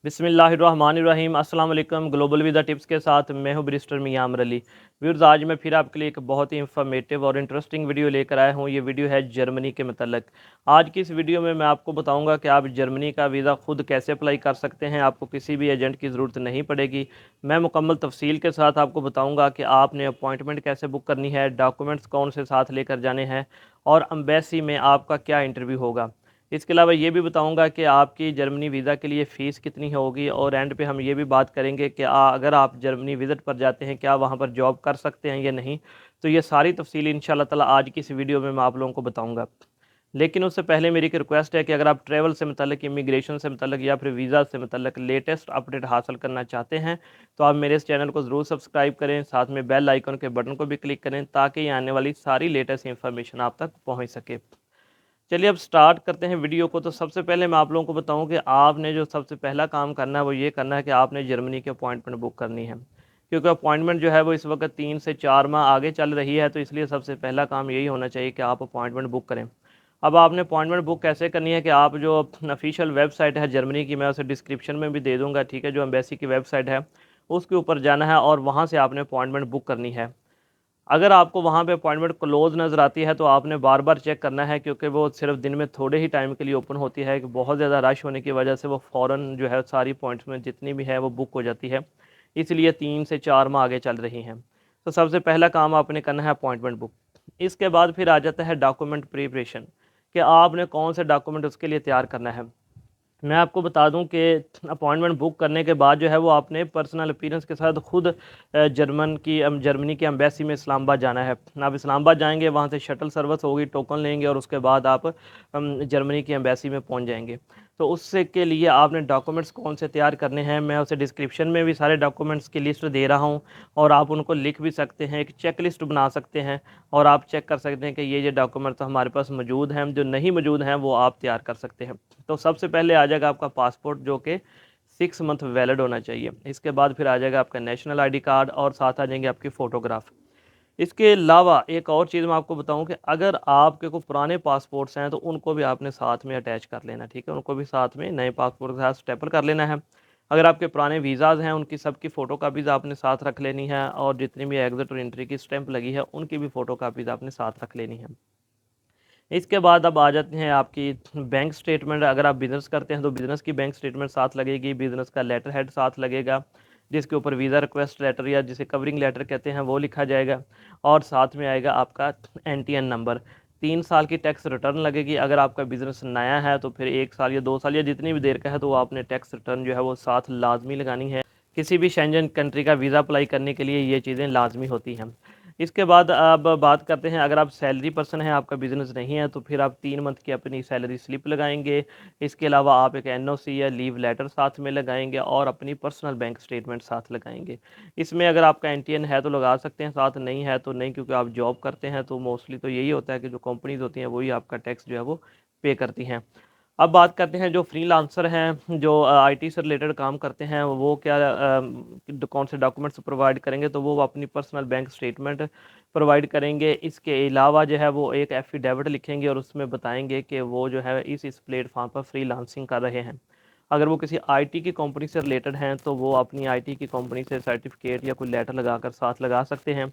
बिस्मिल्लाहिर्रहमानिर्रहीम अस्सलाम वालेकुम। ग्लोबल वीज़ा टिप्स के साथ मैं हूं बैरिस्टर मियां अमर अली। व्यूअर्स, आज मैं फिर आपके लिए एक बहुत ही इंफॉर्मेटिव और इंटरेस्टिंग वीडियो लेकर आया हूं। ये वीडियो है जर्मनी के मतलब। आज की इस वीडियो में मैं आपको बताऊंगा कि आप जर्मनी का वीज़ा खुद कैसे अप्लाई कर सकते हैं। आपको किसी भी एजेंट की ज़रूरत नहीं पड़ेगी। मैं मुकम्मल तफसील के साथ आपको बताऊँगा कि आपने अपॉइंटमेंट कैसे बुक करनी है, डॉक्यूमेंट्स कौन से साथ लेकर जाने हैं और एम्बेसी में आपका क्या इंटरव्यू होगा। इसके अलावा ये भी बताऊंगा कि आपकी जर्मनी वीज़ा के लिए फ़ीस कितनी होगी और एंड पे हम ये भी बात करेंगे कि अगर आप जर्मनी विज़िट पर जाते हैं क्या वहाँ पर जॉब कर सकते हैं या नहीं। तो ये सारी तफसील इंशाल्लाह ताला आज की इस वीडियो में मैं आप लोगों को बताऊंगा। लेकिन उससे पहले मेरी एक रिक्वेस्ट है कि अगर आप ट्रैवल से मतलब इमिग्रेशन से मतलब या फिर वीज़ा से मतलब लेटेस्ट अपडेट हासिल करना चाहते हैं तो आप मेरे इस चैनल को ज़रूर सब्सक्राइब करें, साथ में बेल आइकन के बटन को भी क्लिक करें ताकि आने वाली सारी लेटेस्ट इन्फॉर्मेशन आप तक पहुँच सके। चलिए अब स्टार्ट करते हैं वीडियो को। तो सबसे पहले मैं आप लोगों को बताऊं कि आपने जो सबसे पहला काम करना है वो ये करना है कि आपने जर्मनी की अपॉइंटमेंट बुक करनी है, क्योंकि अपॉइंटमेंट जो है वो इस वक्त 3 से 4 माह आगे चल रही है। तो इसलिए सबसे पहला काम यही होना चाहिए कि आप अपॉइंटमेंट बुक करें। अब आपने अपॉइंटमेंट बुक कैसे करनी है कि आप जो ऑफिशियल वेबसाइट है जर्मनी की, मैं उसे डिस्क्रिप्शन में भी दे दूँगा, ठीक है, जो एम्बेसी की वेबसाइट है उसके ऊपर जाना है और वहाँ से आपने अपॉइंटमेंट बुक करनी है। अगर आपको वहाँ पे अपॉइंटमेंट क्लोज़ नज़र आती है तो आपने बार-बार चेक करना है, क्योंकि वो सिर्फ़ दिन में थोड़े ही टाइम के लिए ओपन होती है कि बहुत ज़्यादा रश होने की वजह से वो फ़ौरन जो है सारी अपॉइंटमेंट जितनी भी है वो बुक हो जाती है। इसलिए 3 से 4 माह आगे चल रही हैं। तो सबसे पहला काम आपने करना है अपॉइंटमेंट बुक। इसके बाद फिर आ जाता है डॉक्यूमेंट प्रिपरेशन, कि आपने कौन से डॉक्यूमेंट उसके लिए तैयार करना है। मैं आपको बता दूं कि अपॉइंटमेंट बुक करने के बाद जो है वो आपने पर्सनल अपीयरेंस के साथ खुद जर्मनी की एम्बेसी में इस्लामाबाद जाना है। आप इस्लामाबाद जाएंगे, वहाँ से शटल सर्विस होगी, टोकन लेंगे और उसके बाद आप जर्मनी की एम्बेसी में पहुँच जाएंगे। तो उससे के लिए आपने डॉक्यूमेंट्स कौन से तैयार करने हैं, मैं उसे डिस्क्रिप्शन में भी सारे डॉक्यूमेंट्स की लिस्ट दे रहा हूँ और आप उनको लिख भी सकते हैं, एक चेक लिस्ट बना सकते हैं और आप चेक कर सकते हैं कि ये डॉक्यूमेंट तो हमारे पास मौजूद हैं, जो नहीं मौजूद हैं वो आप तैयार कर सकते हैं। तो सबसे पहले आ जाएगा आपका पासपोर्ट, जो कि 6 मंथ वैलिड होना चाहिए। इसके बाद फिर आ जाएगा आपका नेशनल आईडी कार्ड और साथ आ जाएंगे आपकी फ़ोटोग्राफ। इसके अलावा एक और चीज़ मैं आपको बताऊं कि अगर आपके को पुराने पासपोर्ट्स हैं तो उनको भी आपने साथ में अटैच कर लेना, ठीक है, उनको भी साथ में नए पासपोर्ट के साथ स्टेपल कर लेना है। अगर आपके पुराने वीज़ाज़ हैं उनकी सबकी फ़ोटो कापीज़ आपने साथ रख लेनी है और जितनी भी एग्ज़िट और एंट्री की स्टैंप लगी है उनकी भी फ़ोटो कापीज़ आपने साथ रख लेनी है। इसके बाद अब आ जाते हैं आपकी बैंक स्टेटमेंट। अगर आप बिज़नेस करते हैं तो बिज़नेस की बैंक स्टेटमेंट साथ लगेगी, बिज़नेस का लेटर हेड साथ लगेगा जिसके ऊपर वीज़ा रिक्वेस्ट लेटर या जिसे कवरिंग लेटर कहते हैं वो लिखा जाएगा और साथ में आएगा आपका एनटीएन नंबर। 3 साल की टैक्स रिटर्न लगेगी। अगर आपका बिज़नेस नया है तो फिर 1 साल या 2 साल या जितनी भी देर का है तो वो आपने टैक्स रिटर्न जो है वो साथ लाजमी लगानी है। किसी भी शेंजन कंट्री का वीज़ा अप्लाई करने के लिए ये चीज़ें लाजमी होती हैं। इसके बाद अब बात करते हैं, अगर आप सैलरी पर्सन हैं, आपका बिज़नेस नहीं है, तो फिर आप 3 मंथ की अपनी सैलरी स्लिप लगाएंगे। इसके अलावा आप एक एनओसी या लीव लेटर साथ में लगाएंगे और अपनी पर्सनल बैंक स्टेटमेंट साथ लगाएंगे। इसमें अगर आपका एनटीएन है तो लगा सकते हैं, साथ नहीं है तो नहीं, क्योंकि आप जॉब करते हैं तो मोस्टली तो यही होता है कि जो कंपनीज होती हैं वही आपका टैक्स जो है वो पे करती हैं। अब बात करते हैं जो फ्रीलांसर हैं, जो आईटी से रिलेटेड काम करते हैं, वो क्या कौन से डॉक्यूमेंट्स प्रोवाइड करेंगे। तो वो अपनी पर्सनल बैंक स्टेटमेंट प्रोवाइड करेंगे। इसके अलावा जो है वो एक एफिडेविट लिखेंगे और उसमें बताएंगे कि वो जो है इस प्लेटफॉर्म पर फ्रीलांसिंग कर रहे हैं। अगर वो किसी आईटी की कंपनी से रिलेटेड हैं तो वो अपनी आईटी की कंपनी से सर्टिफिकेट या कोई लेटर लगाकर साथ लगा सकते हैं।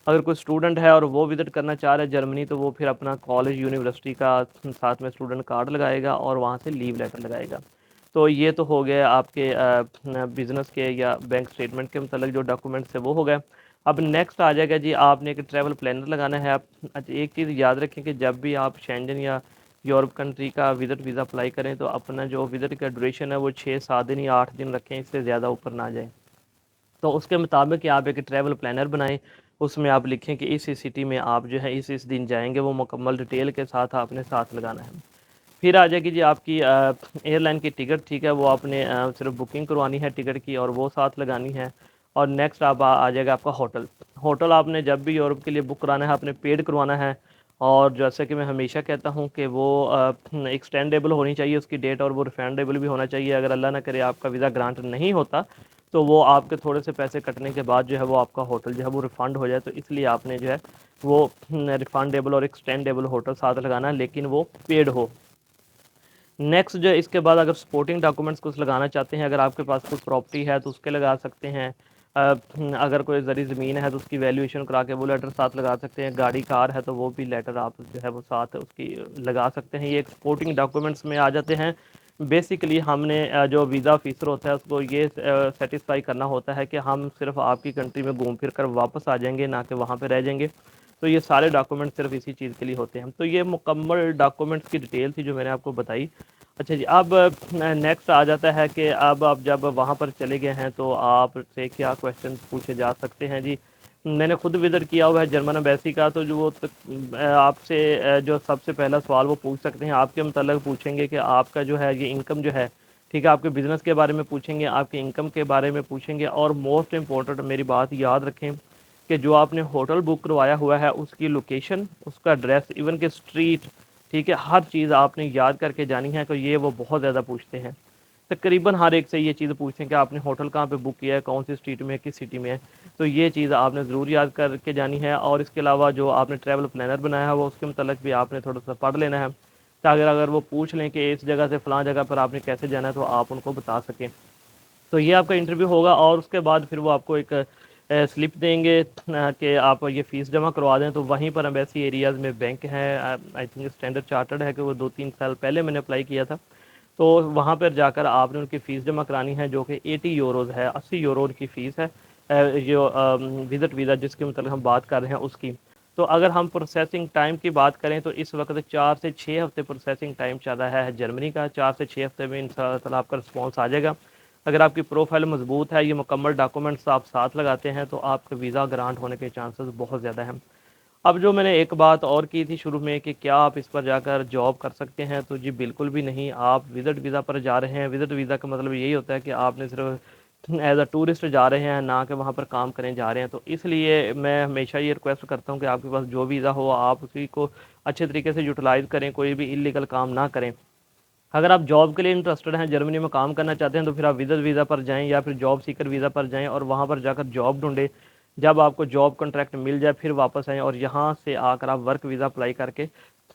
अगर कोई स्टूडेंट है और वो विज़िट करना चाह रहा है जर्मनी तो वो फिर अपना कॉलेज यूनिवर्सिटी का साथ में स्टूडेंट कार्ड लगाएगा और वहाँ से लीव लेटर लगाएगा। तो ये तो हो गया आपके बिज़नेस के या बैंक स्टेटमेंट के मतलब जो डॉक्यूमेंट्स है वो हो गए। अब नेक्स्ट आ जाएगा जी, आपने एक ट्रैवल प्लानर लगाना है। आप अच्छा, एक चीज़ याद रखें कि जब भी आप शेंजन या यूरोप कंट्री का विज़िट वीज़ा अप्लाई करें तो अपना जो विज़िट का ड्यूरेशन है वो 6-7 दिन या 8 दिन रखें, इससे ज़्यादा ऊपर ना जाए। तो उसके मुताबिक आप एक ट्रैवल प्लानर बनाएं। उसमें आप लिखें कि इस सिटी में आप जो है इस दिन जाएंगे, वो मुकम्मल डिटेल के साथ आपने साथ लगाना है। फिर आ जाएगी जी आपकी एयरलाइन की टिकट, ठीक है, वो आपने सिर्फ बुकिंग करवानी है टिकट की और वो साथ लगानी है। और नेक्स्ट आप आ जाएगा आपका होटल। होटल आपने जब भी यूरोप के लिए बुक कराना है आपने पेड करवाना है। और जैसे कि मैं हमेशा कहता हूँ कि वो एक्सटेंडेबल होनी चाहिए उसकी डेट, और वो रिफंडेबल भी होना चाहिए। अगर अल्लाह ना करे आपका वीज़ा ग्रांट नहीं होता तो वो आपके थोड़े से पैसे कटने के बाद जो है वो आपका होटल जो है वो रिफ़ंड हो जाए। तो इसलिए आपने जो है वो रिफंडेबल और एक्सटेंडेबल होटल साथ लगाना है, लेकिन वो पेड हो। नेक्स्ट जो है इसके बाद अगर सपोर्टिंग डॉक्यूमेंट्स कुछ लगाना चाहते हैं, अगर आपके पास कोई प्रॉपर्टी है तो उसके लगा सकते हैं। अगर कोई ज़री ज़मीन है तो उसकी वैल्यूएशन करा के वो लेटर साथ लगा सकते हैं। गाड़ी कार है तो वो भी लेटर आप जो है वो साथ उसकी लगा सकते हैं। ये एक सपोर्टिंग डॉक्यूमेंट्स में आ जाते हैं। बेसिकली हमने जो वीज़ा ऑफिसर होता है उसको ये सेटिस्फाई करना होता है कि हम सिर्फ आपकी कंट्री में घूम फिर कर वापस आ जाएंगे, ना कि वहाँ पर रह जाएंगे। तो ये सारे डॉक्यूमेंट सिर्फ इसी चीज़ के लिए होते हैं। तो ये मुकम्मल डॉक्यूमेंट्स की डिटेल थी जो मैंने आपको बताई। अच्छा जी, अब नेक्स्ट आ जाता है कि अब आप जब वहाँ पर चले गए हैं तो आपसे क्या क्वेश्चन पूछे जा सकते हैं जी। मैंने खुद विज़िट किया हुआ है जर्मन एम्बेसी का, तो जो वो आपसे जो सबसे पहला सवाल वो पूछ सकते हैं, आपके मतलब पूछेंगे कि आपका जो है ये इनकम जो है, ठीक है, आपके बिज़नेस के बारे में पूछेंगे, आपके इनकम के बारे में पूछेंगे। और मोस्ट इम्पोर्टेंट मेरी बात याद रखें कि जो आपने होटल बुक करवाया हुआ है उसकी लोकेशन, उसका एड्रेस, इवन के स्ट्रीट, ठीक है, हर चीज़ आपने याद करके जानी है। तो ये वो बहुत ज़्यादा पूछते हैं, तकरीबन हर एक से ये चीज़ पूछते हैं कि आपने होटल कहाँ पे बुक किया है, कौन सी स्ट्रीट में है, किस सिटी में है। तो ये चीज़ आपने ज़रूर याद करके जानी है। और इसके अलावा जो आपने ट्रैवल प्लानर बनाया है वो उसके मतलब भी आपने थोड़ा सा पढ़ लेना है, ताकि अगर वो पूछ लें कि इस जगह से फ़लाँ जगह पर आपने कैसे जाना है तो आप उनको बता सकें। तो ये आपका इंटरव्यू होगा और उसके बाद फिर वो आपको एक स्लिप देंगे कि आप ये फ़ीस जमा करवा दें। तो वहीं पर एम्बेसी एरियाज़ में बैंक है, आई थिंक स्टैंडर्ड चार्टर्ड है, कि वो 2-3 साल पहले मैंने अप्लाई किया था। तो वहाँ पर जाकर आपने उनकी फ़ीस जमा करानी है, जो कि 80 यूरोज़ है, 80 यूरो की फ़ीस है। जो विज़िट वीज़ा जिसके मतलब हम बात कर रहे हैं उसकी। तो अगर हम प्रोसेसिंग टाइम की बात करें तो इस वक्त 4 से 6 हफ़्ते प्रोसेसिंग टाइम चल रहा है जर्मनी का। 4 से 6 हफ़्ते में इंशाअल्लाह आपका रिस्पॉन्स आ जाएगा। अगर आपकी प्रोफाइल मजबूत है, ये मुकम्मल डॉक्यूमेंट्स आप साथ लगाते हैं, तो आपके वीज़ा ग्रांट होने के चांसेस बहुत ज़्यादा हैं। अब जो मैंने एक बात और की थी शुरू में कि क्या आप इस पर जाकर जॉब कर सकते हैं, तो जी बिल्कुल भी नहीं। आप विज़िट वीज़ा पर जा रहे हैं। विज़िट वीज़ा का मतलब यही होता है कि आपने सिर्फ एज अ टूरिस्ट जा रहे हैं, ना कि वहाँ पर काम करने जा रहे हैं। तो इसलिए मैं हमेशा ये रिक्वेस्ट करता हूँ कि आपके पास जो वीज़ा हो आप उसी को अच्छे तरीके से यूटिलाइज़ करें, कोई भी इलीगल काम ना करें। अगर आप जॉब के लिए इंटरेस्टेड हैं, जर्मनी में काम करना चाहते हैं, तो फिर आप विज़िट वीज़ा पर जाएँ या फिर जॉब सीकर वीज़ा पर जाएँ और वहाँ पर जाकर जॉब ढूँढें। जब आपको जॉब कॉन्ट्रैक्ट मिल जाए फिर वापस आएँ और यहाँ से आकर आप वर्क वीज़ा अप्लाई करके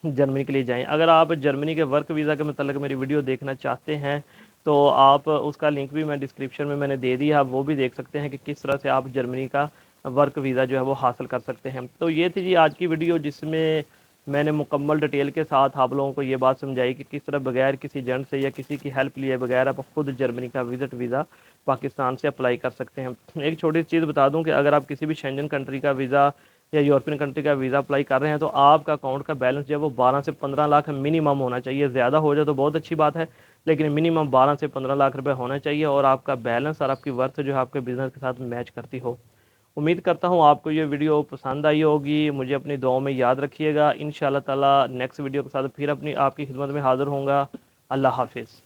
जर्मनी के लिए जाएँ। अगर आप जर्मनी के वर्क वीज़ा के मतलब मेरी वीडियो देखना चाहते हैं तो आप उसका लिंक भी मैं डिस्क्रिप्शन में मैंने दे दिया, आप वो भी देख सकते हैं कि किस तरह से आप जर्मनी का वर्क वीज़ा जो है वो हासिल कर सकते हैं। तो ये थी जी आज की वीडियो, जिसमें मैंने मुकम्मल डिटेल के साथ आप लोगों को ये बात समझाई कि किस तरह बगैर किसी एजेंट से या किसी की हेल्प लिए बगैर आप खुद जर्मनी का विज़िट वीज़ा पाकिस्तान से अप्लाई कर सकते हैं। एक छोटी सी चीज़ बता दूं कि अगर आप किसी भी शेंजन कंट्री का वीज़ा या यूरोपियन कंट्री का वीज़ा अप्लाई कर रहे हैं तो आपका अकाउंट का बैलेंस जो है वो 12 से 15 लाख मिनिमम होना चाहिए। ज़्यादा हो जाए तो बहुत अच्छी बात है, लेकिन मिनिमम 12 से 15 लाख रुपये होना चाहिए और आपका बैलेंस और आपकी वर्थ जो है आपके बिज़नेस के साथ मैच करती हो। उम्मीद करता हूँ आपको ये वीडियो पसंद आई होगी। मुझे अपनी दुआओं में याद रखिएगा। इंशाअल्लाह ताला नेक्स्ट वीडियो के साथ फिर अपनी आपकी खिदमत में हाज़िर होऊंगा। अल्लाह हाफिज़।